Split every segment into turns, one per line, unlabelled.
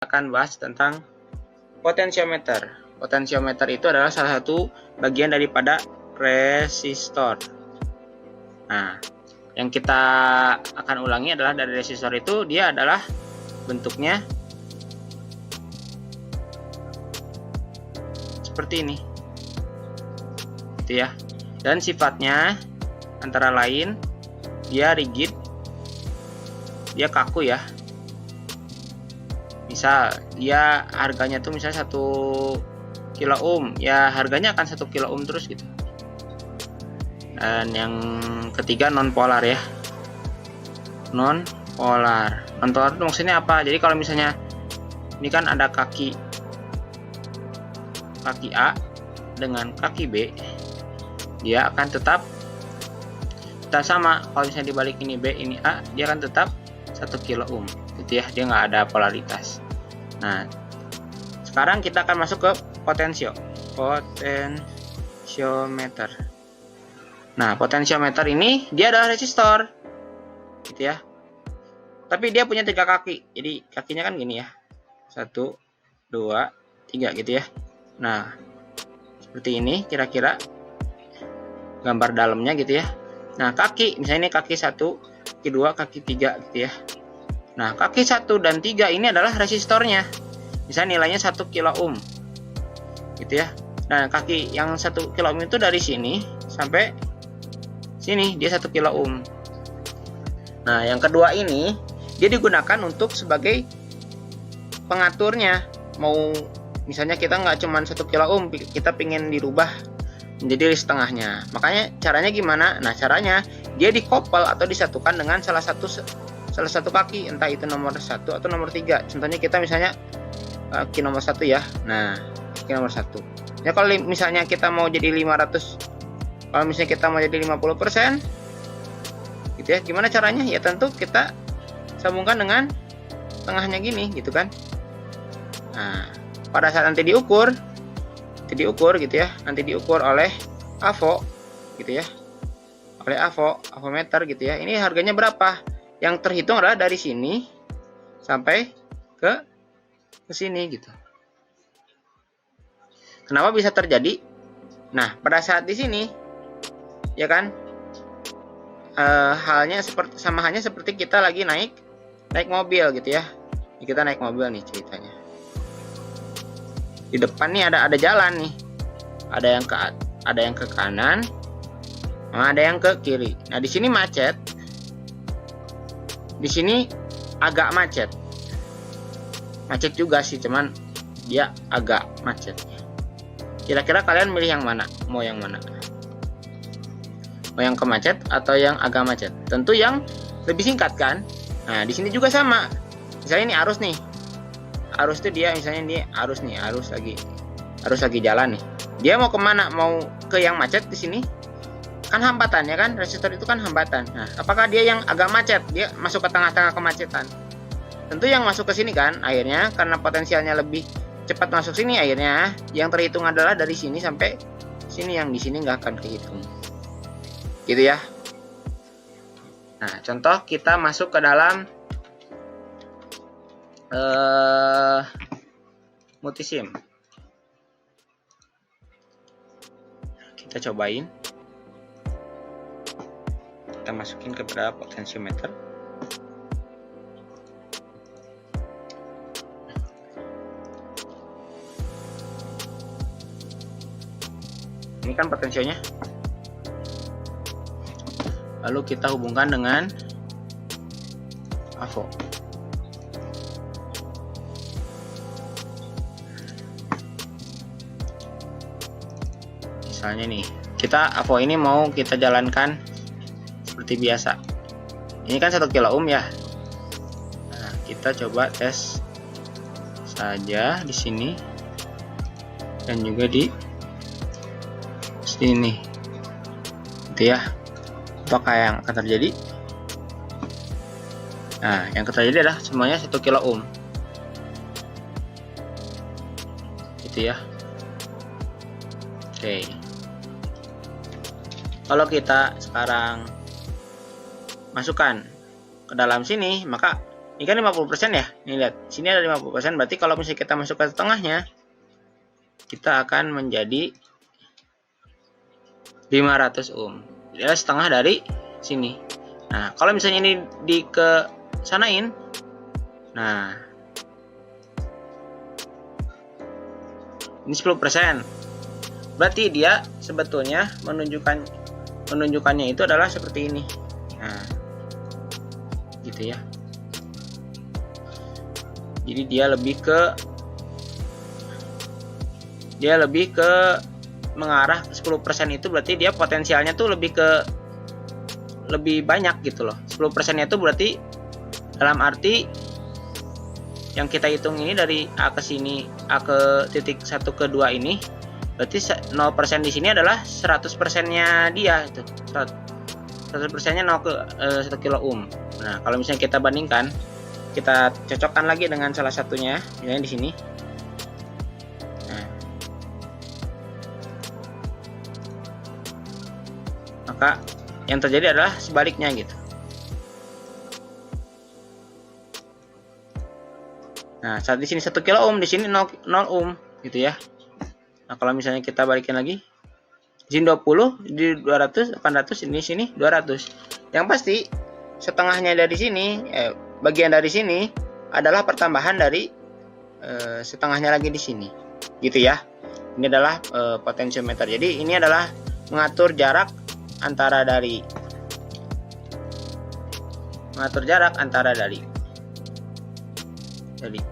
akan bahas tentang potensiometer. Potensiometer itu adalah salah satu bagian daripada resistor. Nah, yang kita akan ulangi adalah dari resistor itu dia adalah bentuknya seperti ini. Gitu ya. Dan sifatnya antara lain dia rigid, dia kaku ya. Misal dia harganya tuh misalnya 1 kilo ohm, ya harganya akan 1 kilo ohm terus gitu. Dan yang ketiga non polar ya. Non polar. Non polar itu maksudnya apa? Jadi kalau misalnya ini kan ada kaki A dengan kaki B, dia akan tetap sama. Kalau misalnya dibalik ini B ini A, dia akan tetap 1 kilo ohm gitu ya, dia nggak ada polaritas. Nah, sekarang kita akan masuk ke potensiometer. Nah, potensiometer ini dia adalah resistor gitu ya, tapi dia punya 3 kaki, jadi kakinya kan gini ya, 1, 2, 3 gitu ya. Nah, seperti ini kira-kira gambar dalamnya gitu ya. Nah, kaki misalnya ini kaki 1, kaki 2, kaki 3 gitu ya. Nah, kaki 1 dan 3 ini adalah resistornya. Misalnya nilainya 1 kilo ohm. Gitu ya. Nah, kaki yang 1 kilo ohm itu dari sini sampai sini dia 1 kilo ohm. Nah, yang kedua ini dia digunakan untuk sebagai pengaturnya. Mau misalnya kita nggak cuma 1 kilo ohm, kita pengen dirubah menjadi setengahnya. Makanya caranya gimana? Nah, caranya dia dikopel atau disatukan dengan salah satu kaki, entah itu nomor 1 atau nomor 3. Contohnya kita misalnya kaki nomor 1 ya. Nah, kaki nomor 1. Ya kalau misalnya kita mau jadi 500, kalau misalnya kita mau jadi 50%, gitu ya. Gimana caranya? Ya tentu kita sambungkan dengan tengahnya gini, gitu kan. Nah, pada saat nanti diukur gitu ya. Nanti diukur oleh AVO gitu ya. Oleh avometer gitu ya. Ini harganya berapa? Yang terhitung adalah dari sini sampai ke sini gitu. Kenapa bisa terjadi? Nah, pada saat di sini ya kan halnya seperti kita lagi naik mobil gitu ya. Kita naik mobil nih ceritanya. Di depan nih ada jalan nih. Ada yang ke kanan, ada yang ke kiri. Nah, di sini macet. Di sini agak macet. Macet juga sih, cuman dia agak macet. Kira-kira kalian milih yang mana? Mau yang mana? Mau yang kemacet atau yang agak macet? Tentu yang lebih singkat kan? Nah, di sini juga sama. Misalnya ini arus nih. Arus itu dia misalnya ini arus lagi jalan nih. Dia mau kemana? Mau ke yang macet di sini? Kan hambatan ya kan, resistor itu kan hambatan. Nah, apakah dia yang agak macet, dia masuk ke tengah-tengah kemacetan? Tentu yang masuk ke sini kan, akhirnya karena potensialnya lebih cepat masuk sini, akhirnya yang terhitung adalah dari sini sampai sini, yang di sini nggak akan kehitung. Gitu ya. Nah, contoh kita masuk ke dalam multisim. Kita cobain. Kita masukin ke beberapa potensiometer. Ini kan potensialnya. Lalu kita hubungkan dengan AVO. Misalnya nih, kita AVO ini mau kita jalankan seperti biasa. Ini kan 1 kilo ohm ya. Nah, kita coba tes saja di sini dan juga di sini. Gitu ya. Apakah yang akan terjadi? Nah, yang terjadi adalah semuanya 1 kilo ohm. Gitu ya. Oke. Kalau kita sekarang masukkan ke dalam sini, maka Ini kan 50% ya. Ini lihat, sini ada 50%, berarti kalau misalnya kita masuk ke tengahnya, kita akan menjadi 500 ohm. Ya, setengah dari sini. Nah, kalau misalnya ini di ke sanain, nah, ini 10%. Berarti dia sebetulnya menunjukkannya itu adalah seperti ini. Nah, gitu ya. Jadi dia lebih ke mengarah ke 10% itu, berarti dia potensialnya tuh lebih banyak gitu loh. 10%-nya itu berarti dalam arti yang kita hitung ini dari A ke sini, A ke titik 1 ke 2 ini, berarti 0% di sini adalah 100%-nya dia itu. 100%-nya 0 ke 1 kilo ohm. Nah, kalau misalnya kita bandingkan, kita cocokkan lagi dengan salah satunya, misalnya di sini. Nah, maka yang terjadi adalah sebaliknya gitu. Nah, saat di sini 1 kilo ohm, di sini 0 ohm gitu ya. Nah, kalau misalnya kita balikin lagi, di sini 20, di 200, 800, ini sini 200. Yang pasti setengahnya dari sini, bagian dari sini adalah pertambahan dari setengahnya lagi di sini. Gitu ya. Ini adalah potensiometer. Jadi ini adalah mengatur jarak antara dari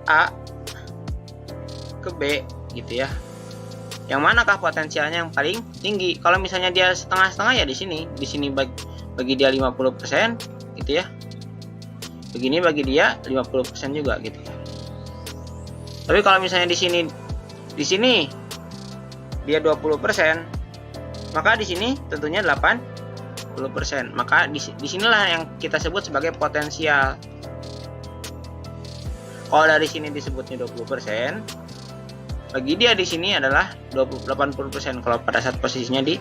A ke B gitu ya. Yang manakah potensialnya yang paling tinggi? Kalau misalnya dia setengah-setengah ya di sini bagi dia 50% gitu ya. Begini bagi dia 50% juga gitu. Tapi kalau misalnya di sini dia 20%, maka di sini tentunya 80%. Maka disinilah yang kita sebut sebagai potensial. Kalau dari sini disebutnya 20%, bagi dia di sini adalah 80% kalau pada saat posisinya di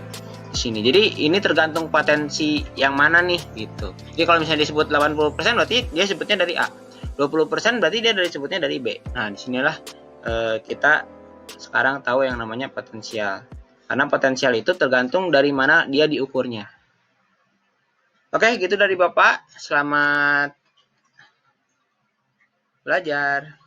sini. Jadi ini tergantung potensi yang mana nih gitu. Jadi kalau misalnya disebut 80% berarti dia sebutnya dari A. 20% berarti dia disebutnya dari B. Nah, disinilah kita sekarang tahu yang namanya potensial. Karena potensial itu tergantung dari mana dia diukurnya. Oke, gitu dari Bapak. Selamat belajar.